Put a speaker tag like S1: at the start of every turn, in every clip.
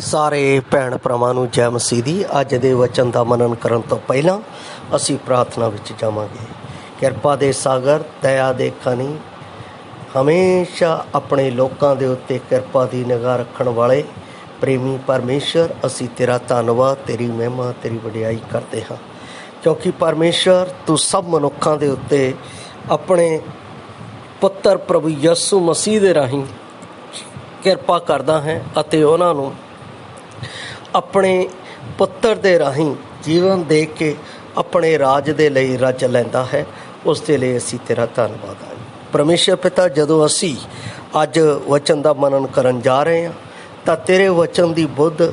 S1: ਸਾਰੇ ਭੈਣ ਭਰਾਵਾਂ ਨੂੰ ਜੈ ਮਸੀਹ ਦੀ। ਅੱਜ ਦੇ ਵਚਨ ਦਾ ਮਨਨ ਕਰਨ ਤੋਂ ਪਹਿਲਾਂ ਅਸੀਂ ਪ੍ਰਾਰਥਨਾ ਵਿੱਚ ਜਾਵਾਂਗੇ। ਕਿਰਪਾ ਦੇ ਸਾਗਰ, ਦਇਆ ਦੇ ਖਣੀ, ਹਮੇਸ਼ਾ ਆਪਣੇ ਲੋਕਾਂ ਦੇ ਉੱਤੇ ਕਿਰਪਾ ਦੀ ਨਿਗਾਹ ਰੱਖਣ ਵਾਲੇ ਪ੍ਰੇਮੀ ਪਰਮੇਸ਼ਰ, ਅਸੀਂ ਤੇਰਾ ਧੰਨਵਾਦ, ਤੇਰੀ ਮਹਿਮਾ, ਤੇਰੀ ਵਡਿਆਈ ਕਰਦੇ ਹਾਂ, ਕਿਉਂਕਿ ਪਰਮੇਸ਼ਰ ਤੂੰ ਸਭ ਮਨੁੱਖਾਂ ਦੇ ਉੱਤੇ ਆਪਣੇ ਪੁੱਤਰ ਪ੍ਰਭੂ ਯਿਸੂ ਮਸੀਹ ਦੇ ਰਾਹੀਂ ਕਿਰਪਾ ਕਰਦਾ ਹੈ ਅਤੇ ਉਹਨਾਂ ਨੂੰ ਆਪਣੇ ਪੁੱਤਰ ਦੇ ਰਾਹੀਂ ਜੀਵਨ ਦੇ ਕੇ ਆਪਣੇ ਰਾਜ ਦੇ ਲਈ ਰਚ ਲੈਂਦਾ ਹੈ। ਉਸ ਦੇ ਲਈ ਅਸੀਂ ਤੇਰਾ ਧੰਨਵਾਦ ਹਾਂ ਪਰਮੇਸ਼ਰ ਪਿਤਾ। ਜਦੋਂ ਅਸੀਂ ਅੱਜ ਵਚਨ ਦਾ ਮਨਨ ਕਰਨ ਜਾ ਰਹੇ ਹਾਂ ਤਾਂ ਤੇਰੇ ਵਚਨ ਦੀ ਬੁੱਧ,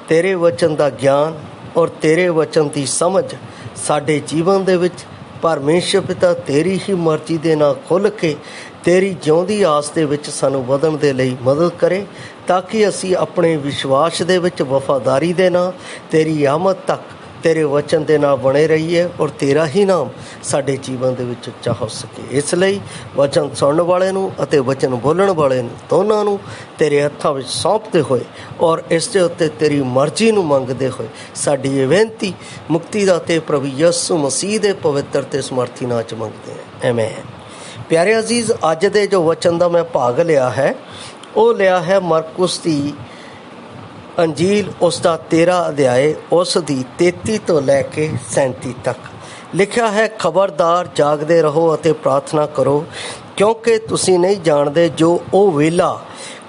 S1: ਤੇਰੇ ਵਚਨ ਦਾ ਗਿਆਨ ਔਰ ਤੇਰੇ ਵਚਨ ਦੀ ਸਮਝ ਸਾਡੇ ਜੀਵਨ ਦੇ ਵਿੱਚ ਪਰਮੇਸ਼ਰ ਪਿਤਾ ਤੇਰੀ ਹੀ ਮਰਜ਼ੀ ਦੇ ਨਾਲ ਖੁੱਲ੍ਹ ਕੇ ਤੇਰੀ ਜਿਉਂਦੀ ਆਸ ਦੇ ਵਿੱਚ ਸਾਨੂੰ ਵਧਣ ਦੇ ਲਈ ਮਦਦ ਕਰੇ, ਤਾਂ ਕਿ ਅਸੀਂ ਆਪਣੇ ਵਿਸ਼ਵਾਸ ਦੇ ਵਿੱਚ ਵਫਾਦਾਰੀ ਦੇ ਨਾਲ ਤੇਰੀ ਆਮਦ ਤੱਕ ਤੇਰੇ ਵਚਨ ਦੇ ਨਾਲ ਬਣੇ ਰਹੀਏ ਔਰ ਤੇਰਾ ਹੀ ਨਾਮ ਸਾਡੇ ਜੀਵਨ ਦੇ ਵਿੱਚ ਉੱਚਾ ਹੋ ਸਕੇ। ਇਸ ਲਈ ਵਚਨ ਸੁਣਨ ਵਾਲੇ ਨੂੰ ਅਤੇ ਵਚਨ ਬੋਲਣ ਵਾਲੇ ਨੂੰ ਦੋਨਾਂ ਨੂੰ ਤੇਰੇ ਹੱਥਾਂ ਵਿੱਚ ਸੌਂਪਦੇ ਹੋਏ ਔਰ ਇਸ ਦੇ ਉੱਤੇ ਤੇਰੀ ਮਰਜ਼ੀ ਨੂੰ ਮੰਗਦੇ ਹੋਏ ਸਾਡੀ ਇਹ ਬੇਨਤੀ ਮੁਕਤੀ ਦਾ ਤੇ ਪ੍ਰਭੂ ਯਿਸੂ ਮਸੀਹ ਦੇ ਪਵਿੱਤਰ ਤੇ ਸਮਰਥੀ ਨਾਮ 'ਚ ਮੰਗਦੇ ਹਾਂ, ਆਮੀਨ। ਪਿਆਰੇ ਅਜ਼ੀਜ਼, ਅੱਜ ਦੇ ਜੋ ਵਚਨ ਦਾ ਮੈਂ ਭਾਗ ਲਿਆ ਹੈ ਉਹ ਲਿਆ ਹੈ ਮਰਕੁਸ ਦੀ ਅੰਜੀਲ, ਉਸ ਦਾ 13 ਅਧਿਆਏ, ਉਸ ਦੀ 33 ਤੋਂ ਲੈ ਕੇ 37 ਤੱਕ ਲਿਖਿਆ ਹੈ। ਖਬਰਦਾਰ ਜਾਗਦੇ ਰਹੋ ਅਤੇ ਪ੍ਰਾਰਥਨਾ ਕਰੋ, ਕਿਉਂਕਿ ਤੁਸੀਂ ਨਹੀਂ ਜਾਣਦੇ ਜੋ ਉਹ ਵੇਲਾ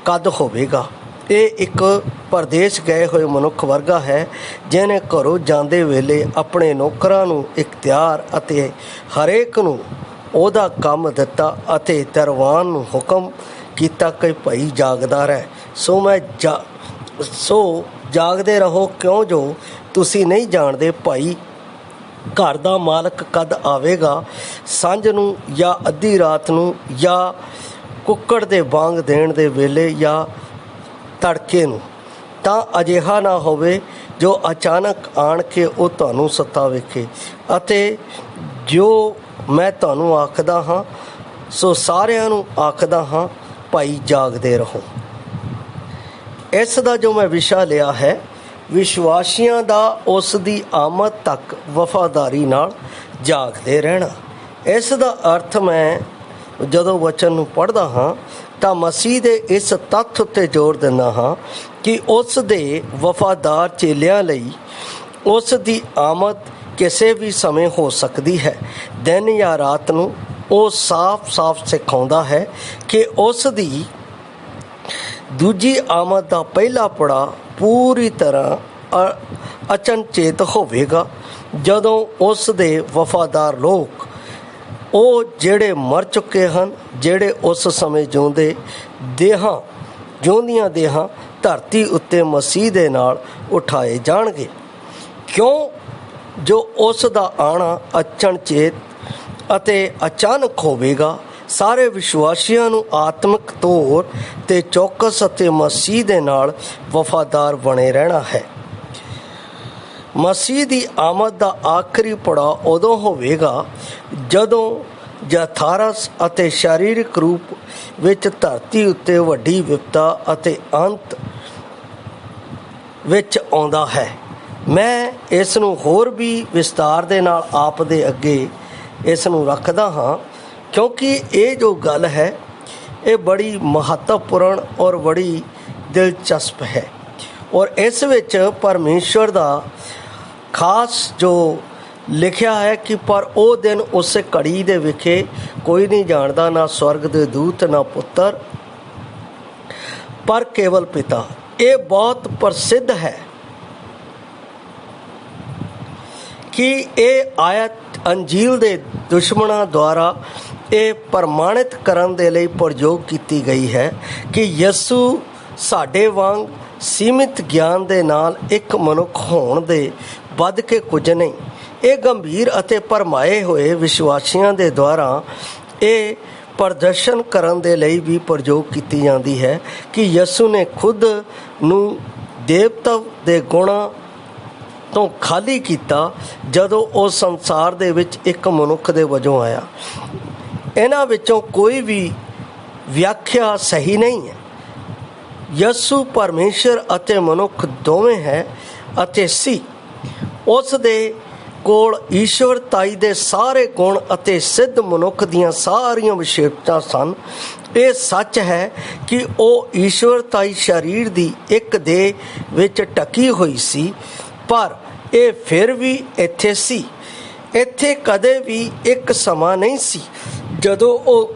S1: ਕਦ ਹੋਵੇਗਾ। ਇਹ ਇੱਕ ਪਰਦੇਸ ਗਏ ਹੋਏ ਮਨੁੱਖ ਵਰਗਾ ਹੈ, ਜਿਹਨੇ ਘਰੋਂ ਜਾਂਦੇ ਵੇਲੇ ਆਪਣੇ ਨੌਕਰਾਂ ਨੂੰ ਇਖਤਿਆਰ ਅਤੇ ਹਰੇਕ ਨੂੰ ਉਹਦਾ ਕੰਮ ਦਿੱਤਾ ਅਤੇ ਦਰਬਾਨ ਨੂੰ ਹੁਕਮ ਕੀਤਾ ਕਿ ਭਾਈ ਜਾਗਦਾ ਰਹਿ। ਸੋ ਜਾਗਦੇ ਰਹੋ, ਕਿਉਂ ਜੋ ਤੁਸੀਂ ਨਹੀਂ ਜਾਣਦੇ ਭਾਈ ਘਰ ਦਾ ਮਾਲਕ ਕਦ ਆਵੇਗਾ, ਸਾਂਝ ਨੂੰ ਜਾਂ ਅੱਧੀ ਰਾਤ ਨੂੰ ਜਾਂ ਕੁੱਕੜ ਦੇ ਵਾਂਗ ਦੇਣ ਦੇ ਵੇਲੇ ਜਾਂ ਤੜਕੇ ਨੂੰ। ਤਾਂ ਅਜਿਹਾ ਨਾ ਹੋਵੇ ਜੋ ਅਚਾਨਕ ਆਣ ਕੇ ਉਹ ਤੁਹਾਨੂੰ ਸਤਾਵੇ। ਅਤੇ ਜੋ ਮੈਂ ਤੁਹਾਨੂੰ ਆਖਦਾ ਹਾਂ ਸੋ ਸਾਰਿਆਂ ਨੂੰ ਆਖਦਾ ਹਾਂ, ਭਾਈ ਜਾਗਦੇ ਰਹੋ। ਇਸ ਦਾ ਜੋ ਮੈਂ ਵਿਸ਼ਾ ਲਿਆ ਹੈ, ਵਿਸ਼ਵਾਸੀਆਂ ਦਾ ਉਸ ਦੀ ਆਮਦ ਤੱਕ ਵਫਾਦਾਰੀ ਨਾਲ ਜਾਗਦੇ ਰਹਿਣਾ। ਇਸ ਦਾ ਅਰਥ ਮੈਂ ਜਦੋਂ ਵਚਨ ਨੂੰ ਪੜ੍ਹਦਾ ਹਾਂ ਤਾਂ ਮਸੀਹ ਦੇ ਇਸ ਤੱਥ ਉੱਤੇ ਜ਼ੋਰ ਦਿੰਦਾ ਹਾਂ ਕਿ ਉਸ ਦੇ ਵਫਾਦਾਰ ਚੇਲਿਆਂ ਲਈ ਉਸ ਦੀ ਆਮਦ ਕਿਸੇ ਵੀ ਸਮੇਂ ਹੋ ਸਕਦੀ ਹੈ, ਦਿਨ ਜਾਂ ਰਾਤ ਨੂੰ। ਉਹ ਸਾਫ਼ ਸਿਖਾਉਂਦਾ ਹੈ ਕਿ ਉਸ ਦੀ ਦੂਜੀ ਆਮਦ ਦਾ ਪਹਿਲਾ ਪੜਾਅ ਪੂਰੀ ਤਰ੍ਹਾਂ ਅਚਨਚੇਤ ਹੋਵੇਗਾ, ਜਦੋਂ ਉਸ ਦੇ ਵਫਾਦਾਰ ਲੋਕ, ਉਹ ਜਿਹੜੇ ਮਰ ਚੁੱਕੇ ਹਨ, ਜਿਹੜੇ ਉਸ ਸਮੇਂ ਜਿਉਂਦੀਆਂ ਦੇਹਾਂ ਧਰਤੀ ਉੱਤੇ ਮਸੀਹ ਦੇ ਨਾਲ ਉਠਾਏ ਜਾਣਗੇ। ਕਿਉਂ ਜੋ ਉਸ ਦਾ ਆਉਣਾ ਅਚਨਚੇਤ ਅਤੇ ਅਚਾਨਕ ਹੋਵੇਗਾ। ਸਾਰੇ ਵਿਸ਼ਵਾਸੀਆਂ ਨੂੰ ਆਤਮਿਕ ਤੌਰ 'ਤੇ ਚੌਕਸ ਅਤੇ ਮਸੀਹ ਦੇ ਨਾਲ ਵਫਾਦਾਰ ਬਣੇ ਰਹਿਣਾ ਹੈ। ਮਸੀਹ ਦੀ ਆਮਦ ਦਾ ਆਖਰੀ ਪੜਾਅ ਉਦੋਂ ਹੋਵੇਗਾ ਜਦੋਂ ਯਥਾਰਥ ਅਤੇ ਸਰੀਰਕ ਰੂਪ ਵਿੱਚ ਧਰਤੀ ਉੱਤੇ ਵੱਡੀ ਵਿਪਤਾ ਅਤੇ ਅੰਤ ਵਿੱਚ ਆਉਂਦਾ ਹੈ। ਮੈਂ ਇਸ ਨੂੰ ਹੋਰ ਵੀ ਵਿਸਤਾਰ ਦੇ ਨਾਲ ਆਪ ਦੇ ਅੱਗੇ ਇਸ ਨੂੰ ਰੱਖਦਾ ਹਾਂ, ਕਿਉਂਕਿ ਇਹ ਜੋ ਗੱਲ ਹੈ ਇਹ ਬੜੀ ਮਹੱਤਵਪੂਰਨ ਔਰ ਬੜੀ ਦਿਲਚਸਪ ਹੈ ਔਰ ਇਸ ਵਿੱਚ ਪਰਮੇਸ਼ਵਰ ਦਾ ਖਾਸ ਜੋ ਲਿਖਿਆ ਹੈ ਕਿ ਪਰ ਉਹ ਦਿਨ ਉਸ ਘੜੀ ਦੇ ਵਿਖੇ ਕੋਈ ਨਹੀਂ ਜਾਣਦਾ, ਨਾ ਸਵਰਗ ਦੇ ਦੂਤ, ਨਾ ਪੁੱਤਰ, ਪਰ ਕੇਵਲ ਪਿਤਾ। ਇਹ ਬਹੁਤ ਪ੍ਰਸਿੱਧ ਹੈ ਕਿ ਇਹ ਆਇਤ ਅੰਜੀਲ ਦੇ ਦੁਸ਼ਮਣਾਂ ਦੁਆਰਾ ਇਹ ਪ੍ਰਮਾਣਿਤ ਕਰਨ ਦੇ ਲਈ ਪ੍ਰਯੋਗ ਕੀਤੀ ਗਈ ਹੈ ਕਿ ਯਿਸੂ ਸਾਡੇ ਵਾਂਗ ਸੀਮਿਤ ਗਿਆਨ ਦੇ ਨਾਲ ਇੱਕ ਮਨੁੱਖ ਹੋਣ ਦੇ ਵੱਧ ਕੇ ਕੁਝ ਨਹੀਂ। ਇਹ ਗੰਭੀਰ ਅਤੇ ਭਰਮਾਏ ਹੋਏ ਵਿਸ਼ਵਾਸੀਆਂ ਦੇ ਦੁਆਰਾ ਇਹ ਪ੍ਰਦਰਸ਼ਨ ਕਰਨ ਦੇ ਲਈ ਵੀ ਪ੍ਰਯੋਗ ਕੀਤੀ ਜਾਂਦੀ ਹੈ ਕਿ ਯਿਸੂ ਨੇ ਖੁਦ ਨੂੰ ਦੇਵਤਵ ਦੇ ਗੁਣਾਂ ਤੋਂ ਖਾਲੀ ਕੀਤਾ ਜਦੋਂ ਉਹ ਸੰਸਾਰ ਦੇ ਵਿੱਚ ਇੱਕ ਮਨੁੱਖ ਦੇ ਵਜੋਂ ਆਇਆ। ਇਹਨਾਂ ਵਿੱਚੋਂ ਕੋਈ ਵੀ ਵਿਆਖਿਆ ਸਹੀ ਨਹੀਂ ਹੈ। ਯਸੂ ਪਰਮੇਸ਼ਰ ਅਤੇ ਮਨੁੱਖ ਦੋਵੇਂ ਹੈ ਅਤੇ ਸੀ। ਉਸ ਦੇ ਕੋਲ ਈਸ਼ਵਰਤਾਈ ਦੇ ਸਾਰੇ ਗੁਣ ਅਤੇ ਸਿੱਧ ਮਨੁੱਖ ਦੀਆਂ ਸਾਰੀਆਂ ਵਿਸ਼ੇਸ਼ਤਾਂ ਸਨ। ਇਹ ਸੱਚ ਹੈ ਕਿ ਉਹ ਈਸ਼ਵਰਤਾਈ ਸਰੀਰ ਦੀ ਇੱਕ ਦੇਹ ਵਿੱਚ ਢਕੀ ਹੋਈ ਸੀ, ਪਰ ਇਹ ਫਿਰ ਵੀ ਇੱਥੇ ਸੀ। ਇੱਥੇ ਕਦੇ ਵੀ ਇੱਕ ਸਮਾਂ ਨਹੀਂ ਸੀ ਜਦੋਂ ਉਹ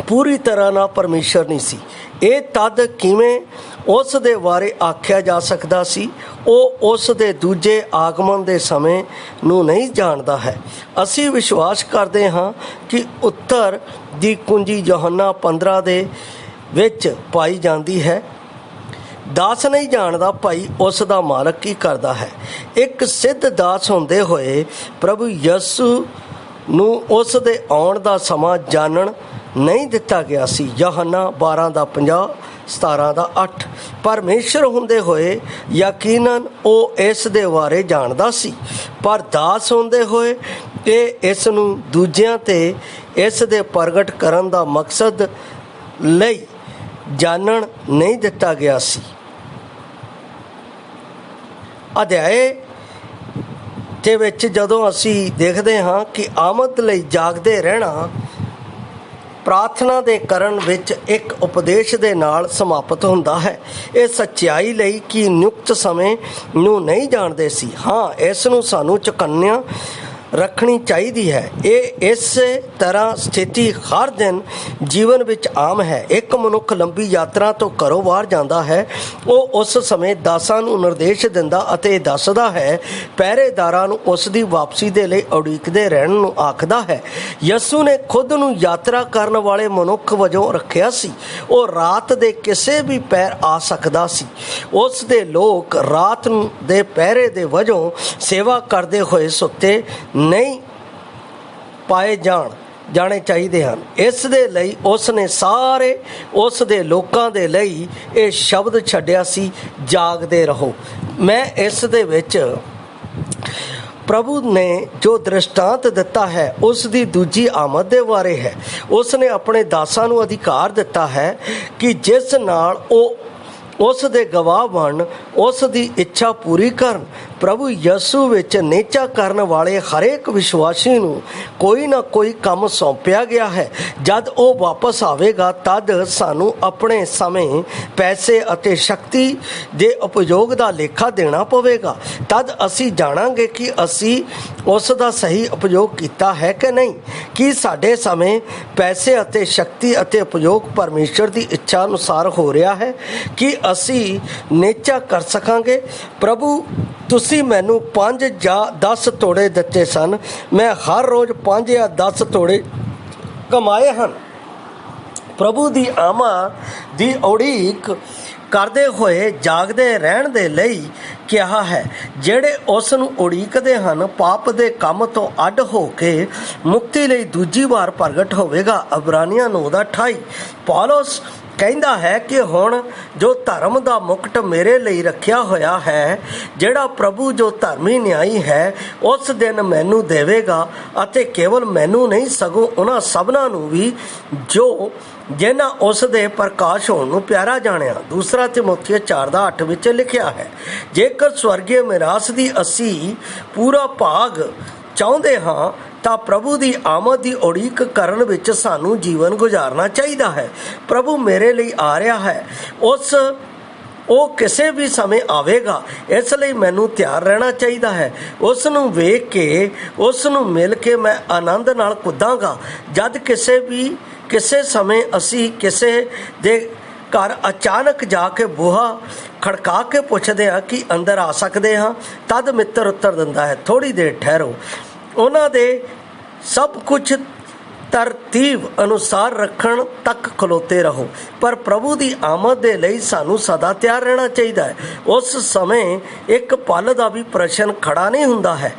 S1: ਪੂਰੀ ਤਰ੍ਹਾਂ ਨਾਲ ਪਰਮੇਸ਼ਰ ਨਹੀਂ ਸੀ। ਇਹ ਤਦ ਕਿਵੇਂ ਉਸ ਦੇ ਬਾਰੇ ਆਖਿਆ ਜਾ ਸਕਦਾ ਸੀ? ਉਹ ਉਸ ਦੇ ਦੂਜੇ ਆਗਮਨ ਦੇ ਸਮੇਂ ਨੂੰ ਨਹੀਂ ਜਾਣਦਾ ਹੈ। ਅਸੀਂ ਵਿਸ਼ਵਾਸ ਕਰਦੇ ਹਾਂ ਕਿ ਉੱਤਰ ਦੀ ਕੁੰਜੀ ਯੋਹੰਨਾ 15 ਦੇ ਵਿੱਚ ਪਾਈ ਜਾਂਦੀ ਹੈ। ਦਾਸ ਨਹੀਂ ਜਾਣਦਾ ਭਾਈ ਉਸ ਦਾ ਮਾਲਕ ਕੀ ਕਰਦਾ ਹੈ। ਇੱਕ ਸਿੱਧ ਦਾਸ ਹੁੰਦੇ ਹੋਏ ਪ੍ਰਭੂ ਯਿਸੂ ਨੂੰ ਉਸ ਦੇ ਆਉਣ ਦਾ ਸਮਾਂ ਜਾਣਨ ਨਹੀਂ ਦਿੱਤਾ ਗਿਆ ਸੀ। ਯੋਹੰਨਾ 12:50, 17:8। ਪਰਮੇਸ਼ਰ ਹੁੰਦੇ ਹੋਏ ਯਕੀਨਨ ਉਹ ਇਸ ਦੇ ਬਾਰੇ ਜਾਣਦਾ ਸੀ, ਪਰ ਦਾਸ ਹੁੰਦੇ ਹੋਏ ਇਹ ਇਸ ਨੂੰ ਦੂਜਿਆਂ ਤੇ ਇਸ ਦੇ ਪ੍ਰਗਟ ਕਰਨ ਦਾ ਮਕਸਦ ਲਈ ਜਾਣਨ ਨਹੀਂ ਦਿੱਤਾ ਗਿਆ ਸੀ। ਅਧਿਆਏ ਦੇ ਵਿੱਚ ਜਦੋਂ ਅਸੀਂ ਦੇਖਦੇ ਹਾਂ ਕਿ ਆਮਦ ਲਈ ਜਾਗਦੇ ਰਹਿਣਾ ਪ੍ਰਾਰਥਨਾ ਦੇ ਕਰਨ ਵਿੱਚ ਇੱਕ ਉਪਦੇਸ਼ ਦੇ ਨਾਲ ਸਮਾਪਤ ਹੁੰਦਾ ਹੈ। ਇਹ ਸੱਚਾਈ ਲਈ ਕਿ ਨਿਯੁਕਤ ਸਮੇਂ ਨੂੰ ਨਹੀਂ ਜਾਣਦੇ ਸੀ। ਹਾਂ, ਇਸ ਨੂੰ ਸਾਨੂੰ ਚੁਕੰਨਿਆ ਰੱਖਣੀ ਚਾਹੀਦੀ ਹੈ। ਇਹ ਇਸੇ ਤਰ੍ਹਾਂ ਸਥਿਤੀ ਹਰ ਦਿਨ ਜੀਵਨ ਵਿੱਚ ਆਮ ਹੈ। ਇੱਕ ਮਨੁੱਖ ਲੰਬੀ ਯਾਤਰਾ ਤੋਂ ਘਰੋਂ ਬਾਹਰ ਜਾਂਦਾ ਹੈ। ਉਹ ਉਸ ਸਮੇਂ ਦਾਸਾਂ ਨੂੰ ਨਿਰਦੇਸ਼ ਦਿੰਦਾ ਅਤੇ ਦੱਸਦਾ ਹੈ, ਪਹਿਰੇਦਾਰਾਂ ਨੂੰ ਉਸ ਦੀ ਵਾਪਸੀ ਦੇ ਲਈ ਉਡੀਕਦੇ ਰਹਿਣ ਨੂੰ ਆਖਦਾ ਹੈ। ਯਿਸੂ ਨੇ ਖੁਦ ਨੂੰ ਯਾਤਰਾ ਕਰਨ ਵਾਲੇ ਮਨੁੱਖ ਵਜੋਂ ਰੱਖਿਆ ਸੀ। ਉਹ ਰਾਤ ਦੇ ਕਿਸੇ ਵੀ ਪਹਿਰ ਆ ਸਕਦਾ ਸੀ। ਉਸ ਦੇ ਲੋਕ ਰਾਤ ਦੇ ਪਹਿਰੇ ਦੇ ਵਜੋਂ ਸੇਵਾ ਕਰਦੇ ਹੋਏ ਸੁੱਤੇ ਨਹੀਂ ਪਾਏ ਜਾਣੇ ਚਾਹੀਦੇ ਹਨ। ਇਸ ਦੇ ਲਈ ਉਸ ਨੇ ਸਾਰੇ ਉਸ ਦੇ ਲੋਕਾਂ ਦੇ ਲਈ ਇਹ ਸ਼ਬਦ ਛੱਡਿਆ ਸੀ, ਜਾਗਦੇ ਰਹੋ। ਮੈਂ ਇਸ ਦੇ ਵਿੱਚ ਪ੍ਰਭੂ ਨੇ ਜੋ ਦ੍ਰਿਸ਼ਟਾਂਤ ਦਿੱਤਾ ਹੈ ਉਸ ਦੀ ਦੂਜੀ ਆਮਦ ਦੇ ਬਾਰੇ ਹੈ। ਉਸ ਨੇ ਆਪਣੇ ਦਾਸਾਂ ਨੂੰ ਅਧਿਕਾਰ ਦਿੱਤਾ ਹੈ ਕਿ ਜਿਸ ਨਾਲ ਉਹ ਉਸ ਦੇ ਗਵਾਹ ਬਣਨ, ਉਸ ਦੀ ਇੱਛਾ ਪੂਰੀ ਕਰਨ। ਪ੍ਰਭੂ ਯਿਸੂ ਵਿੱਚ ਨਿਹਚਾ ਕਰਨ ਵਾਲੇ ਹਰੇਕ ਵਿਸ਼ਵਾਸੀ ਨੂੰ ਕੋਈ ਨਾ ਕੋਈ ਕੰਮ ਸੌਂਪਿਆ ਗਿਆ ਹੈ। ਜਦ ਉਹ ਵਾਪਸ ਆਵੇਗਾ ਤਦ ਸਾਨੂੰ ਆਪਣੇ ਸਮੇਂ, ਪੈਸੇ ਅਤੇ ਸ਼ਕਤੀ ਦੇ ਉਪਯੋਗ ਦਾ ਲੇਖਾ ਦੇਣਾ ਪਵੇਗਾ। ਤਦ ਅਸੀਂ ਜਾਣਾਂਗੇ ਕਿ ਅਸੀਂ ਉਸ ਦਾ ਸਹੀ ਉਪਯੋਗ ਕੀਤਾ ਹੈ ਕਿ ਨਹੀਂ। ਕੀ ਸਾਡੇ ਸਮੇਂ, ਪੈਸੇ ਅਤੇ ਸ਼ਕਤੀ ਅਤੇ ਉਪਯੋਗ ਪਰਮੇਸ਼ਰ ਦੀ ਇੱਛਾ ਅਨੁਸਾਰ ਹੋ ਰਿਹਾ ਹੈ? ਕਿ ਅਸੀਂ ਨਿਹਚਾ ਕਰ ਸਕਾਂਗੇ? ਪ੍ਰਭੂ, ਤੁਸੀਂ ਮੈਨੂੰ 5 ਜਾਂ 10 ਤੋੜੇ ਦਿੱਤੇ ਸਨ। ਮੈਂ ਹਰ ਰੋਜ਼ 5 ਜਾਂ 10 ਤੋੜੇ ਕਮਾਏ ਹਨ। ਪ੍ਰਭੂ ਦੀ ਆਮਦ ਦੀ ਉਡੀਕ ਕਰਦੇ ਹੋਏ ਜਾਗਦੇ ਰਹਿਣ ਦੇ ਲਈ ਕਿਹਾ ਹੈ। ਜਿਹੜੇ ਉਸ ਨੂੰ ਉਡੀਕਦੇ ਹਨ ਪਾਪ ਦੇ ਕੰਮ ਤੋਂ ਅੱਡ ਹੋ ਕੇ ਮੁਕਤੀ ਲਈ ਦੂਜੀ ਵਾਰ ਪ੍ਰਗਟ ਹੋਵੇਗਾ। ਇਬਰਾਨੀਆਂ 9:28। ਪੌਲਸ ਕਹਿੰਦਾ ਹੈ ਕਿ ਹੁਣ ਜੋ ਧਰਮ ਦਾ ਮੁਕਟ ਮੇਰੇ ਲਈ ਰੱਖਿਆ ਹੋਇਆ ਹੈ, ਜਿਹੜਾ ਪ੍ਰਭੂ ਜੋ ਧਰਮੀ ਨਿਆਈ ਹੈ ਉਸ ਦਿਨ ਮੈਨੂੰ ਦੇਵੇਗਾ, ਅਤੇ ਕੇਵਲ ਮੈਨੂੰ ਨਹੀਂ ਸਗੋਂ ਉਹਨਾਂ ਸਭਨਾਂ ਨੂੰ ਵੀ ਜਿਨ੍ਹਾਂ ਉਸ ਦੇ ਪ੍ਰਕਾਸ਼ ਹੋਣ ਨੂੰ ਪਿਆਰਾ ਜਾਣਿਆ। ਦੂਸਰਾ ਤਿਮੋਥੀ 4:8 ਵਿੱਚ ਲਿਖਿਆ ਹੈ, ਜੇਕਰ ਸਵਰਗੀ ਮਿਰਾਸ ਦੀ ਅਸੀਂ ਪੂਰਾ ਭਾਗ ਚਾਹੁੰਦੇ ਹਾਂ ਤਾਂ ਪ੍ਰਭੂ ਦੀ ਆਮਦ ਦੀ ਉਡੀਕ ਕਰਨ ਵਿੱਚ ਸਾਨੂੰ ਜੀਵਨ ਗੁਜ਼ਾਰਨਾ ਚਾਹੀਦਾ ਹੈ। ਪ੍ਰਭੂ ਮੇਰੇ ਲਈ ਆ ਰਿਹਾ ਹੈ। ਉਹ ਕਿਸੇ ਵੀ ਸਮੇਂ ਆਵੇਗਾ, ਇਸ ਲਈ ਮੈਨੂੰ ਤਿਆਰ ਰਹਿਣਾ ਚਾਹੀਦਾ ਹੈ। ਉਸ ਨੂੰ ਵੇਖ ਕੇ, ਉਸ ਨੂੰ ਮਿਲ ਕੇ ਮੈਂ ਆਨੰਦ ਨਾਲ ਕੁੱਦਾਂਗਾ। ਜਦ ਕਿਸੇ ਸਮੇਂ ਅਸੀਂ ਕਿਸੇ ਦੇ ਘਰ ਅਚਾਨਕ ਜਾ ਕੇ ਬੂਹਾ ਖੜਕਾ ਕੇ ਪੁੱਛਦੇ ਹਾਂ ਕਿ ਅੰਦਰ ਆ ਸਕਦੇ ਹਾਂ, ਤਦ ਮਿੱਤਰ ਉੱਤਰ ਦਿੰਦਾ ਹੈ, ਥੋੜ੍ਹੀ ਦੇਰ ਠਹਿਰੋ। ਉਹਨਾਂ ਦੇ ਸਭ ਕੁਝ ਤਰਤੀਬ ਅਨੁਸਾਰ ਰੱਖਣ ਤੱਕ ਖਲੋਤੇ ਰਹੋ। ਪਰ ਪ੍ਰਭੂ ਦੀ ਆਮਦ ਦੇ ਲਈ ਸਾਨੂੰ ਸਦਾ ਤਿਆਰ ਰਹਿਣਾ ਚਾਹੀਦਾ ਹੈ। ਉਸ ਸਮੇਂ ਇੱਕ ਪਲ ਦਾ ਵੀ ਪ੍ਰਸ਼ਨ ਖੜਾ ਨਹੀਂ ਹੁੰਦਾ ਹੈ।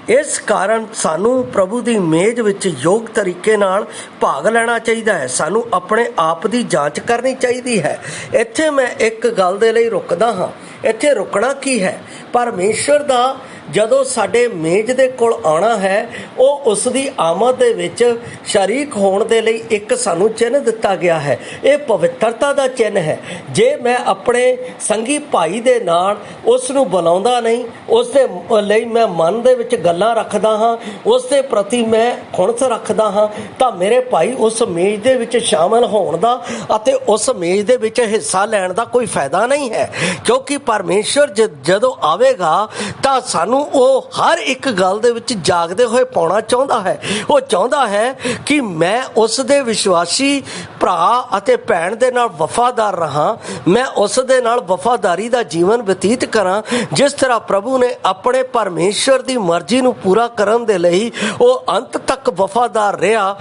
S1: ਇਸ ਕਾਰਨ ਸਾਨੂੰ ਪ੍ਰਭੂ ਦੀ ਮੇਜ਼ ਵਿੱਚ ਯੋਗ ਤਰੀਕੇ ਨਾਲ ਭਾਗ ਲੈਣਾ ਚਾਹੀਦਾ ਹੈ। ਸਾਨੂੰ ਆਪਣੇ ਆਪ ਦੀ ਜਾਂਚ ਕਰਨੀ ਚਾਹੀਦੀ ਹੈ। ਇੱਥੇ ਮੈਂ ਇੱਕ ਗੱਲ ਦੇ ਲਈ ਰੁਕਦਾ ਹਾਂ। ਇੱਥੇ ਰੁਕਣਾ ਕੀ ਹੈ? ਪਰਮੇਸ਼ਰ ਦਾ ਜਦੋਂ ਸਾਡੇ ਮੇਜ਼ ਦੇ ਕੋਲ ਆਉਣਾ ਹੈ, ਉਹ ਉਸ ਦੀ ਆਮਦ ਦੇ ਵਿੱਚ ਸ਼ਰੀਕ ਹੋਣ ਦੇ ਲਈ ਇੱਕ ਸਾਨੂੰ ਚਿੰਨ੍ਹ ਦਿੱਤਾ ਗਿਆ ਹੈ। ਇਹ ਪਵਿੱਤਰਤਾ ਦਾ ਚਿੰਨ੍ਹ ਹੈ। ਜੇ ਮੈਂ ਆਪਣੇ ਸੰਗੀ ਭਾਈ ਦੇ ਨਾਲ ਉਸ ਨੂੰ ਬੁਲਾਉਂਦਾ ਨਹੀਂ, ਉਸ ਦੇ ਲਈ ਮੈਂ ਮਨ ਦੇ ਵਿੱਚ ਗੱਲਾਂ ਰੱਖਦਾ ਹਾਂ, ਉਸ ਦੇ ਪ੍ਰਤੀ ਮੈਂ ਖੁਣਸ ਰੱਖਦਾ ਹਾਂ, ਤਾਂ ਮੇਰੇ ਭਾਈ ਉਸ ਮੇਜ਼ ਦੇ ਵਿੱਚ ਸ਼ਾਮਲ ਹੋਣ ਦਾ ਅਤੇ ਉਸ ਮੇਜ਼ ਦੇ ਵਿੱਚ ਹਿੱਸਾ ਲੈਣ ਦਾ ਕੋਈ ਫਾਇਦਾ ਨਹੀਂ ਹੈ। ਕਿਉਂਕਿ ਪਰਮੇਸ਼ਰ ਜਦੋਂ ਆਵੇਗਾ ਤਾਂ ਸਾਨੂੰ ਉਹ ਹਰ ਇੱਕ ਗੱਲ ਦੇ ਵਿੱਚ ਜਾਗਦੇ ਹੋਏ ਪਾਉਣਾ ਚਾਹੁੰਦਾ ਹੈ। ਉਹ ਚਾਹੁੰਦਾ ਹੈ ਕਿ ਮੈਂ ਉਸ ਦੇ ਵਿਸ਼ਵਾਸੀ ਭਰਾ ਅਤੇ ਭੈਣ ਦੇ ਨਾਲ ਵਫਾਦਾਰ ਰਹਾਂ, ਮੈਂ ਉਸ ਦੇ ਨਾਲ ਵਫਾਦਾਰੀ ਦਾ ਜੀਵਨ ਬਤੀਤ ਕਰਾਂ। ਜਿਸ ਤਰ੍ਹਾਂ ਪ੍ਰਭੂ ਨੇ ਆਪਣੇ ਪਰਮੇਸ਼ਰ ਦੀ ਮਰਜ਼ੀ ਨੂੰ ਪੂਰਾ ਕਰਨ ਦੇ ਲਈ ਉਹ ਅੰਤ ਤੱਕ ਵਫਾਦਾਰ ਰਿਹਾ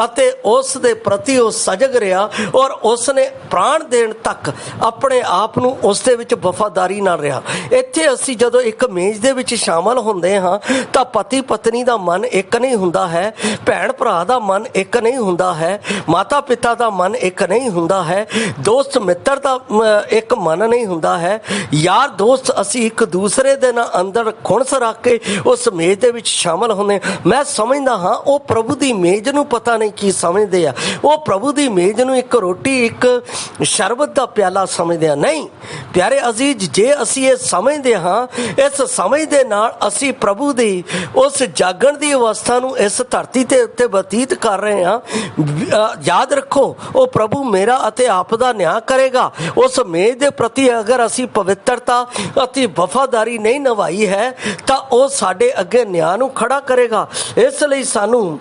S1: ਅਤੇ ਉਸ ਦੇ ਪ੍ਰਤੀ ਉਹ ਸਜਗ ਰਿਹਾ ਔਰ ਉਸ ਨੇ ਪ੍ਰਾਣ ਦੇਣ ਤੱਕ ਆਪਣੇ ਆਪ ਨੂੰ ਉਸ ਦੇ ਵਿੱਚ ਵਫਾਦਾਰੀ ਨਾਲ ਰਿਹਾ। ਇੱਥੇ ਅਸੀਂ ਜਦੋਂ ਇੱਕ ਮੇਜ਼ ਦੇ ਵਿੱਚ ਸ਼ਾਮਲ ਹੁੰਦੇ ਹਾਂ ਤਾਂ ਪਤੀ ਪਤਨੀ ਦਾ ਮਨ ਇੱਕ ਨਹੀਂ ਹੁੰਦਾ ਹੈ, ਭੈਣ ਭਰਾ ਦਾ ਮਨ ਇੱਕ ਨਹੀਂ ਹੁੰਦਾ ਹੈ, ਮਾਤਾ ਪਿਤਾ ਦਾ ਮਨ ਇੱਕ ਨਹੀਂ ਹੁੰਦਾ ਹੈ, ਦੋਸਤ ਮਿੱਤਰ ਦਾ ਇੱਕ ਮਨ ਨਹੀਂ ਹੁੰਦਾ ਹੈ, ਯਾਰ ਦੋਸਤ ਅਸੀਂ ਇੱਕ ਦੂਸਰੇ ਦੇ ਨਾਲ ਅੰਦਰ ਖੁਣਸ ਰੱਖ ਕੇ ਉਸ ਮੇਜ਼ ਦੇ ਵਿੱਚ ਸ਼ਾਮਲ ਹੁੰਦੇ। ਮੈਂ ਸਮਝਦਾ ਹਾਂ ਉਹ ਪ੍ਰਭੂ ਦੀ ਮੇਜ਼ ਨੂੰ ਪਤਾ ਨਹੀਂ ਕੀ ਸਮਝਦੇ ਆ। ਉਹ ਪ੍ਰਭੂ ਦੀ ਮੇਜ਼ ਨੂੰ ਇੱਕ ਰੋਟੀ, ਇੱਕ ਸ਼ਰਬਤ ਦਾ ਪਿਆਲਾ ਸਮਝਦੇ ਆ। ਨਹੀਂ ਪਿਆਰੇ ਅਜ਼ੀਜ਼, ਜੇ ਅਸੀਂ ਇਹ ਸਮਝਦੇ ਹਾਂ, ਇਸ ਸਮਝ ਦੇ ਨਾਲ ਅਸੀਂ ਪ੍ਰਭੂ ਦੀ ਉਸ ਜਾਗਣ ਦੀ ਅਵਸਥਾ ਨੂੰ ਇਸ ਧਰਤੀ ਦੇ ਉੱਤੇ ਬਤੀਤ ਕਰ ਰਹੇ ਹਾਂ। ਯਾਦ ਰੱਖੋ, ਉਹ ਪ੍ਰਭੂ ਮੇਰਾ ਅਤੇ ਆਪ ਦਾ ਨਿਆਂ ਕਰੇਗਾ। ਉਸ ਮੇਜ਼ ਦੇ ਪ੍ਰਤੀ ਅਗਰ ਅਸੀਂ ਪਵਿੱਤਰਤਾ ਅਤੇ ਵਫਾਦਾਰੀ ਨਹੀਂ ਨਿਭਾਈ ਹੈ ਤਾਂ ਉਹ ਸਾਡੇ ਅੱਗੇ ਨਿਆਂ ਨੂੰ ਖੜਾ ਕਰੇਗਾ। ਇਸ ਲਈ ਸਾਨੂੰ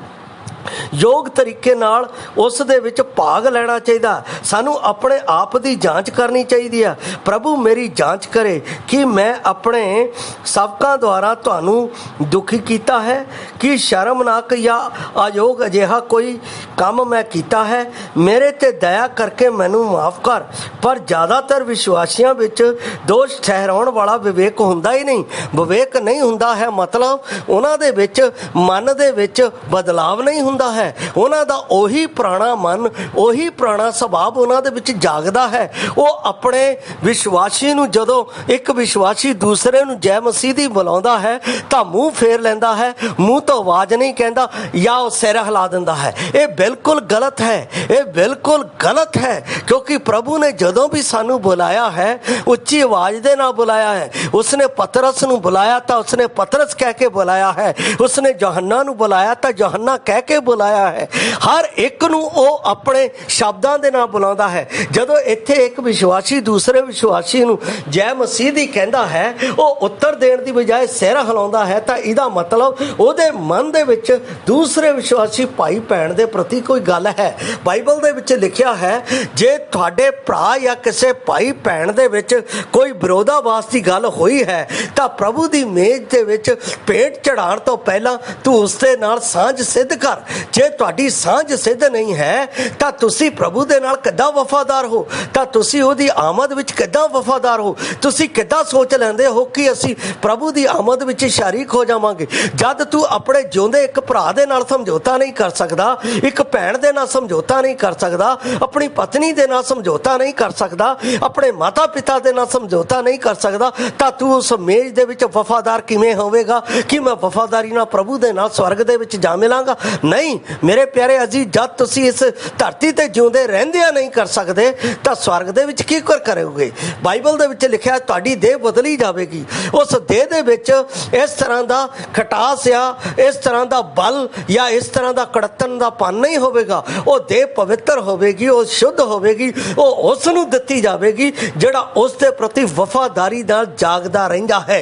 S1: ਯੋਗ ਤਰੀਕੇ ਨਾਲ ਉਸ ਦੇ ਵਿੱਚ ਭਾਗ ਲੈਣਾ ਚਾਹੀਦਾ। ਸਾਨੂੰ ਆਪਣੇ ਆਪ ਦੀ ਜਾਂਚ ਕਰਨੀ ਚਾਹੀਦੀ ਹੈ। ਪ੍ਰਭੂ ਮੇਰੀ ਜਾਂਚ ਕਰੇ ਕਿ ਮੈਂ ਆਪਣੇ ਸਬਕਾਂ ਦੁਆਰਾ ਤੁਹਾਨੂੰ ਦੁਖੀ ਕੀਤਾ ਹੈ, ਕਿ ਸ਼ਰਮਨਾਕ ਜਾਂ ਅਯੋਗ ਅਜਿਹਾ ਕੋਈ ਕੰਮ ਮੈਂ ਕੀਤਾ ਹੈ। ਮੇਰੇ ਤੇ ਦਇਆ ਕਰਕੇ ਮੈਨੂੰ ਮਾਫ ਕਰ। ਪਰ ਜ਼ਿਆਦਾਤਰ ਵਿਸ਼ਵਾਸੀਆਂ ਵਿੱਚ ਦੋਸ਼ ਠਹਿਰਾਉਣ ਵਾਲਾ ਵਿਵੇਕ ਹੁੰਦਾ ਹੀ ਨਹੀਂ। ਵਿਵੇਕ ਨਹੀਂ ਹੁੰਦਾ ਹੈ ਮਤਲਬ ਉਹਨਾਂ ਦੇ ਵਿੱਚ ਮਨ ਦੇ ਵਿੱਚ ਬਦਲਾਵ ਨਹੀਂ ਹੁੰਦਾ ਹੈ। ਉਹਨਾਂ ਦਾ ਉਹੀ ਪੁਰਾਣਾ ਮਨ, ਉਹੀ ਪੁਰਾਣਾ ਸੁਭਾਅ ਉਹਨਾਂ ਦੇ ਵਿੱਚ ਜਾਗਦਾ ਹੈ। ਉਹ ਆਪਣੇ ਵਿਸ਼ਵਾਸੀ ਨੂੰ, ਜਦੋਂ ਇੱਕ ਵਿਸ਼ਵਾਸੀ ਦੂਸਰੇ ਨੂੰ ਜੈ ਮਸੀਹ ਦੀ ਬੁਲਾਉਂਦਾ ਹੈ ਤਾਂ ਮੂੰਹ ਫੇਰ ਲੈਂਦਾ ਹੈ, ਮੂੰਹ ਤੋਂ ਆਵਾਜ਼ ਨਹੀਂ ਕਹਿੰਦਾ ਜਾਂ ਉਹ ਸਿਰ ਹਿਲਾ ਦਿੰਦਾ ਹੈ। ਇਹ ਬਿਲਕੁਲ ਗਲਤ ਹੈ, ਇਹ ਬਿਲਕੁਲ ਗਲਤ ਹੈ। ਕਿਉਂਕਿ ਪ੍ਰਭੂ ਨੇ ਜਦੋਂ ਵੀ ਸਾਨੂੰ ਬੁਲਾਇਆ ਹੈ ਉੱਚੀ ਆਵਾਜ਼ ਦੇ ਨਾਲ ਬੁਲਾਇਆ ਹੈ। ਉਸਨੇ ਪਤਰਸ ਨੂੰ ਬੁਲਾਇਆ ਤਾਂ ਉਸਨੇ ਪਤਰਸ ਕਹਿ ਕੇ ਬੁਲਾਇਆ ਹੈ, ਉਸਨੇ ਯੋਹੰਨਾ ਨੂੰ ਬੁਲਾਇਆ ਤਾਂ ਯੋਹੰਨਾ ਕਹਿ ਕੇ ਬੁਲਾਇਆ ਹੈ। ਹਰ ਇੱਕ ਨੂੰ ਉਹ ਆਪਣੇ ਸ਼ਬਦਾਂ ਦੇ ਨਾਲ ਬੁਲਾਉਂਦਾ ਹੈ। ਜਦੋਂ ਇੱਥੇ ਇੱਕ ਵਿਸ਼ਵਾਸੀ ਦੂਸਰੇ ਵਿਸ਼ਵਾਸੀ ਨੂੰ ਜੈ ਮਸੀਹ ਦੀ ਕਹਿੰਦਾ ਹੈ, ਉਹ ਉੱਤਰ ਦੇਣ ਦੀ ਬਜਾਏ ਸਿਰ ਹਿਲਾਉਂਦਾ ਹੈ, ਤਾਂ ਇਹਦਾ ਮਤਲਬ ਉਹਦੇ ਮਨ ਦੇ ਵਿੱਚ ਦੂਸਰੇ ਵਿਸ਼ਵਾਸੀ ਭਾਈ ਭੈਣ ਦੇ ਪ੍ਰਤੀ ਕੋਈ ਗੱਲ ਹੈ। ਬਾਈਬਲ ਦੇ ਵਿੱਚ ਲਿਖਿਆ ਹੈ, ਜੇ ਤੁਹਾਡੇ ਭਰਾ ਜਾਂ ਕਿਸੇ ਭਾਈ ਭੈਣ ਦੇ ਵਿੱਚ ਕੋਈ ਵਿਰੋਧਾਭਾਸ ਦੀ ਗੱਲ ਹੋਈ ਹੈ ਤਾਂ ਪ੍ਰਭੂ ਦੀ ਮੇਜ਼ ਦੇ ਵਿੱਚ ਭੇਂਟ ਚੜਾਉਣ ਤੋਂ ਪਹਿਲਾਂ ਤੂੰ ਉਸ ਦੇ ਨਾਲ ਸਾਂਝ ਸਿੱਧ ਕਰ। ਜੇ ਤੁਹਾਡੀ ਸਾਂਝ ਸਿੱਧ ਨਹੀਂ ਹੈ ਤਾਂ ਤੁਸੀਂ ਪ੍ਰਭੂ ਦੇ ਨਾਲ ਕਿੱਦਾਂ ਵਫਾਦਾਰ ਹੋ, ਤਾਂ ਤੁਸੀਂ ਉਹਦੀ ਆਮਦ ਵਿੱਚ ਕਿੱਦਾਂ ਵਫਾਦਾਰ ਹੋ। ਤੁਸੀਂ ਕਿੱਦਾਂ ਸੋਚ ਲੈਂਦੇ ਹੋ ਕਿ ਅਸੀਂ ਪ੍ਰਭੂ ਦੀ ਆਮਦ ਵਿੱਚ ਸ਼ਰੀਕ ਹੋ ਜਾਵਾਂਗੇ, ਜਦ ਤੂੰ ਆਪਣੇ ਜਿਉਂਦੇ ਇੱਕ ਭਰਾ ਦੇ ਨਾਲ ਸਮਝੌਤਾ ਨਹੀਂ ਕਰ ਸਕਦਾ, ਇੱਕ ਭੈਣ ਦੇ ਨਾਲ ਸਮਝੌਤਾ ਨਹੀਂ ਕਰ ਸਕਦਾ, ਆਪਣੀ ਪਤਨੀ ਦੇ ਨਾਲ ਸਮਝੌਤਾ ਨਹੀਂ ਕਰ ਸਕਦਾ, ਆਪਣੇ ਮਾਤਾ ਪਿਤਾ ਦੇ ਨਾਲ ਸਮਝੌਤਾ ਨਹੀਂ ਕਰ ਸਕਦਾ, ਤਾਂ ਤੂੰ ਉਸ ਮੇਜ਼ ਦੇ ਵਿੱਚ ਵਫਾਦਾਰ ਕਿਵੇਂ ਹੋਵੇਗਾ ਕਿ ਮੈਂ ਵਫਾਦਾਰੀ ਨਾਲ ਪ੍ਰਭੂ ਦੇ ਨਾਲ ਸਵਰਗ ਦੇ ਵਿੱਚ ਜਾ ਮਿਲਾਂਗਾ। ਨਹੀਂ ਮੇਰੇ ਪਿਆਰੇ ਅਜ਼ੀਜ਼, ਜਦ ਤੁਸੀਂ ਇਸ ਧਰਤੀ ਤੇ ਜਿਉਂਦੇ ਰਹਿੰਦਿਆਂ ਨਹੀਂ ਕਰ ਸਕਦੇ ਤਾਂ ਸਵਰਗ ਦੇ ਵਿੱਚ ਕੀ ਕਰੋਗੇ। ਬਾਈਬਲ ਦੇ ਵਿੱਚ ਲਿਖਿਆ ਤੁਹਾਡੀ ਦੇਹ ਬਦਲੀ ਜਾਵੇਗੀ। ਉਸ ਦੇਹ ਦੇ ਵਿੱਚ ਇਸ ਤਰ੍ਹਾਂ ਦਾ ਖਟਾਸ ਜਾਂ ਇਸ ਤਰ੍ਹਾਂ ਦਾ ਬਲ ਜਾਂ ਇਸ ਤਰ੍ਹਾਂ ਦਾ ਕੜਤਨ ਦਾ ਪਨ ਨਹੀਂ ਹੋਵੇਗਾ। ਉਹ ਦੇਹ ਪਵਿੱਤਰ ਹੋਵੇਗੀ, ਉਹ ਸ਼ੁੱਧ ਹੋਵੇਗੀ, ਉਹ ਉਸ ਨੂੰ ਦਿੱਤੀ ਜਾਵੇਗੀ ਜਿਹੜਾ ਉਸ ਦੇ ਪ੍ਰਤੀ ਵਫਾਦਾਰੀ ਨਾਲ ਜਾਗਦਾ ਰਹਿੰਦਾ ਹੈ।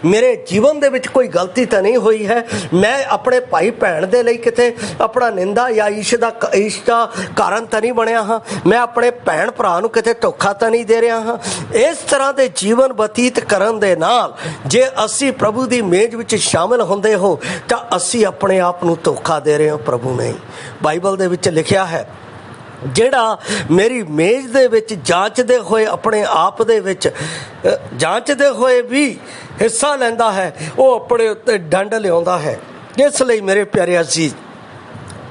S1: ਮੇਰੇ ਜੀਵਨ ਦੇ ਵਿੱਚ ਕੋਈ ਗਲਤੀ ਤਾਂ ਨਹੀਂ ਹੋਈ ਹੈ। ਮੈਂ ਆਪਣੇ ਭਾਈ ਭੈਣ ਦੇ ਲਈ ਕਿਤੇ ਆਪਣਾ ਨਿੰਦਾ ਜਾਂ ਈਸ਼ ਦਾ ਕਾਰਨ ਤਾਂ ਨਹੀਂ ਬਣਿਆ ਹਾਂ। ਮੈਂ ਆਪਣੇ ਭੈਣ ਭਰਾ ਨੂੰ ਕਿਤੇ ਧੋਖਾ ਤਾਂ ਨਹੀਂ ਦੇ ਰਿਹਾ ਹਾਂ। ਇਸ ਤਰ੍ਹਾਂ ਦੇ ਜੀਵਨ ਬਤੀਤ ਕਰਨ ਦੇ ਨਾਲ ਜੇ ਅਸੀਂ ਪ੍ਰਭੂ ਦੀ ਮੇਜ਼ ਵਿੱਚ ਸ਼ਾਮਿਲ ਹੁੰਦੇ ਹੋ ਤਾਂ ਅਸੀਂ ਆਪਣੇ ਆਪ ਨੂੰ ਧੋਖਾ ਦੇ ਰਹੇ ਹਾਂ। ਪ੍ਰਭੂ ਨੇ ਬਾਈਬਲ ਦੇ ਵਿੱਚ ਲਿਖਿਆ ਹੈ, ਜਿਹੜਾ ਮੇਰੀ ਮੇਜ਼ ਦੇ ਵਿੱਚ ਜਾਂਚਦੇ ਹੋਏ ਆਪਣੇ ਆਪ ਦੇ ਵਿੱਚ ਜਾਂਚਦੇ ਹੋਏ ਵੀ ਹਿੱਸਾ ਲੈਂਦਾ ਹੈ, ਉਹ ਆਪਣੇ ਉੱਤੇ ਡੰਡ ਲਿਆਉਂਦਾ ਹੈ। ਇਸ ਲਈ ਮੇਰੇ ਪਿਆਰੇ ਅਜ਼ੀਜ਼,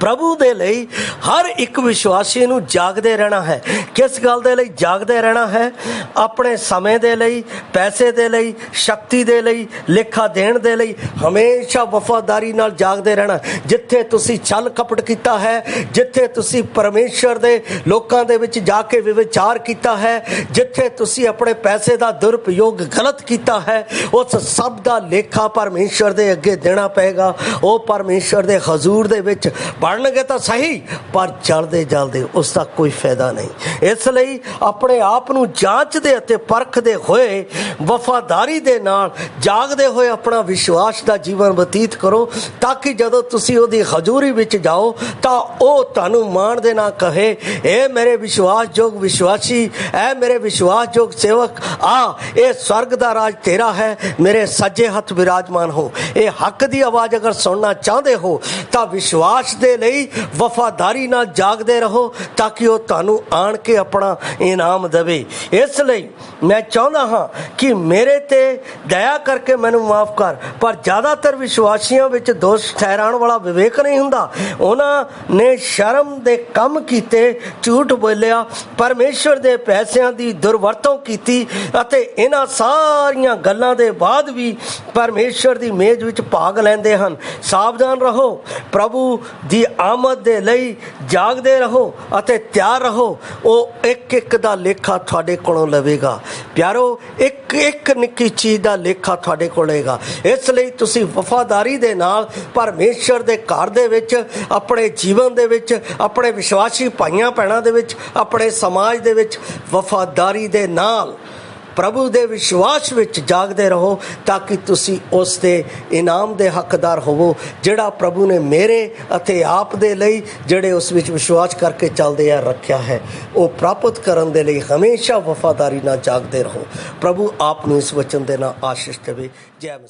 S1: ਪ੍ਰਭੂ ਦੇ ਲਈ ਹਰ ਇੱਕ ਵਿਸ਼ਵਾਸੀ ਨੂੰ ਜਾਗਦੇ ਰਹਿਣਾ ਹੈ। ਕਿਸ ਗੱਲ ਦੇ ਲਈ ਜਾਗਦੇ ਰਹਿਣਾ ਹੈ? ਆਪਣੇ ਸਮੇਂ ਦੇ ਲਈ, ਪੈਸੇ ਦੇ ਲਈ, ਸ਼ਕਤੀ ਦੇ ਲਈ, ਲੇਖਾ ਦੇਣ ਦੇ ਲਈ ਹਮੇਸ਼ਾ ਵਫਾਦਾਰੀ ਨਾਲ ਜਾਗਦੇ ਰਹਿਣਾ। ਜਿੱਥੇ ਤੁਸੀਂ ਛਲ ਕਪਟ ਕੀਤਾ ਹੈ, ਜਿੱਥੇ ਤੁਸੀਂ ਪਰਮੇਸ਼ਰ ਦੇ ਲੋਕਾਂ ਦੇ ਵਿੱਚ ਜਾ ਕੇ ਵਿਚਾਰ ਕੀਤਾ ਹੈ, ਜਿੱਥੇ ਤੁਸੀਂ ਆਪਣੇ ਪੈਸੇ ਦਾ ਦੁਰਉਪਯੋਗ ਗਲਤ ਕੀਤਾ ਹੈ, ਉਸ ਸਭ ਦਾ ਲੇਖਾ ਪਰਮੇਸ਼ਰ ਦੇ ਅੱਗੇ ਦੇਣਾ ਪਏਗਾ। ਉਹ ਪਰਮੇਸ਼ਰ ਦੇ ਹਜ਼ੂਰ ਦੇ ਵਿੱਚ ਬਣਨਗੇ ਤਾਂ ਸਹੀ, ਪਰ ਜਲਦੇ ਜਲਦੇ ਉਸ ਦਾ ਕੋਈ ਫਾਇਦਾ ਨਹੀਂ। ਇਸ ਲਈ ਆਪਣੇ ਆਪ ਨੂੰ ਜਾਂਚਦੇ ਅਤੇ ਪਰਖਦੇ ਹੋਏ ਵਫਾਦਾਰੀ ਦੇ ਨਾਲ ਜਾਗਦੇ ਹੋਏ ਆਪਣਾ ਵਿਸ਼ਵਾਸ ਦਾ ਜੀਵਨ ਬਤੀਤ ਕਰੋ, ਤਾਂ ਕਿ ਜਦੋਂ ਤੁਸੀਂ ਉਹਦੀ ਹਜ਼ੂਰੀ ਵਿੱਚ ਜਾਓ ਤਾਂ ਉਹ ਤੁਹਾਨੂੰ ਮਾਣ ਦੇ ਨਾਲ ਕਹੇ, ਇਹ ਮੇਰੇ ਵਿਸ਼ਵਾਸਯੋਗ ਵਿਸ਼ਵਾਸੀ, ਇਹ ਮੇਰੇ ਵਿਸ਼ਵਾਸਯੋਗ ਸੇਵਕ, ਆ ਇਹ स्वर्ग ਦਾ ਰਾਜ ਤੇਰਾ ਹੈ, ਮੇਰੇ ਸੱਜੇ ਹੱਥ ਵਿਰਾਜਮਾਨ ਹੋ। ਇਹ ਹੱਕ ਦੀ ਆਵਾਜ਼ ਅਗਰ ਸੁਣਨਾ ਚਾਹੁੰਦੇ ਹੋ ਤਾਂ ਵਿਸ਼ਵਾਸ ਦੇ ਲਈ ਵਫਾਦਾਰੀ ਨਾਲ ਜਾਗਦੇ ਰਹੋ, ਤਾਂ ਕਿ ਉਹ ਤੁਹਾਨੂੰ ਆਣ ਕੇ ਆਪਣਾ ਇਨਾਮ ਦੇਵੇ। ਇਸ ਲਈ ਮੈਂ ਚਾਹੁੰਦਾ ਹਾਂ ਕਿ ਮੇਰੇ ਤੇ ਦਇਆ ਕਰਕੇ ਮੈਨੂੰ ਮਾਫ ਕਰ। ਪਰ ਜ਼ਿਆਦਾਤਰ ਵਿਸ਼ਵਾਸੀਆਂ ਵਿੱਚ ਦੋਸ਼ ਠਹਿਰਾਉਣ ਵਾਲਾ ਵਿਵੇਕ ਨਹੀਂ ਹੁੰਦਾ। ਉਹਨਾਂ ਨੇ ਸ਼ਰਮ ਦੇ ਕੰਮ ਕੀਤੇ, ਝੂਠ ਬੋਲਿਆ, ਪਰਮੇਸ਼ਰ ਦੇ ਪੈਸਿਆਂ ਦੀ ਦੁਰਵਰਤੋਂ ਕੀਤੀ ਅਤੇ ਇਹਨਾਂ ਸਾਰੀਆਂ ਗੱਲਾਂ ਦੇ ਬਾਅਦ ਵੀ ਪਰਮੇਸ਼ਰ ਦੀ ਮੇਜ਼ ਵਿੱਚ ਭਾਗ ਲੈਂਦੇ ਹਨ। ਸਾਵਧਾਨ ਰਹੋ, ਪ੍ਰਭੂ ਦੀ ਆਮਦ ਦੇ ਲਈ ਜਾਗਦੇ ਰਹੋ ਅਤੇ ਤਿਆਰ ਰਹੋ। ਉਹ ਇੱਕ ਇੱਕ ਦਾ ਲੇਖਾ ਤੁਹਾਡੇ ਕੋਲੋਂ ਲਵੇਗਾ। ਪਿਆਰੋ, ਇੱਕ ਇੱਕ ਨਿੱਕੀ ਚੀਜ਼ ਦਾ ਲੇਖਾ ਤੁਹਾਡੇ ਕੋਲ ਹੋਏਗਾ। ਇਸ ਲਈ ਤੁਸੀਂ ਵਫਾਦਾਰੀ ਦੇ ਨਾਲ ਪਰਮੇਸ਼ਰ ਦੇ ਘਰ ਦੇ ਵਿੱਚ, ਆਪਣੇ ਜੀਵਨ ਦੇ ਵਿੱਚ, ਆਪਣੇ ਵਿਸ਼ਵਾਸੀ ਭਾਈਆਂ ਭੈਣਾਂ ਦੇ ਵਿੱਚ, ਆਪਣੇ ਸਮਾਜ ਦੇ ਵਿੱਚ ਵਫਾਦਾਰੀ ਦੇ ਨਾਲ ਪ੍ਰਭੂ ਦੇ ਵਿਸ਼ਵਾਸ ਵਿੱਚ ਜਾਗਦੇ ਰਹੋ, ਤਾਂ ਕਿ ਤੁਸੀਂ ਉਸ ਦੇ ਇਨਾਮ ਦੇ ਹੱਕਦਾਰ ਹੋਵੋ, ਜਿਹੜਾ ਪ੍ਰਭੂ ਨੇ ਮੇਰੇ ਅਤੇ ਆਪ ਦੇ ਲਈ, ਜਿਹੜੇ ਉਸ ਵਿੱਚ ਵਿਸ਼ਵਾਸ ਕਰਕੇ ਚੱਲਦੇ ਆ, ਰੱਖਿਆ ਹੈ। ਉਹ ਪ੍ਰਾਪਤ ਕਰਨ ਦੇ ਲਈ ਹਮੇਸ਼ਾ ਵਫਾਦਾਰੀ ਨਾਲ ਜਾਗਦੇ ਰਹੋ। ਪ੍ਰਭੂ ਆਪ ਨੂੰ ਇਸ ਵਚਨ ਦੇ ਨਾਲ ਆਸ਼ੀਸ਼ ਦੇਵੇ। ਜੈ ਮਸੀਹ।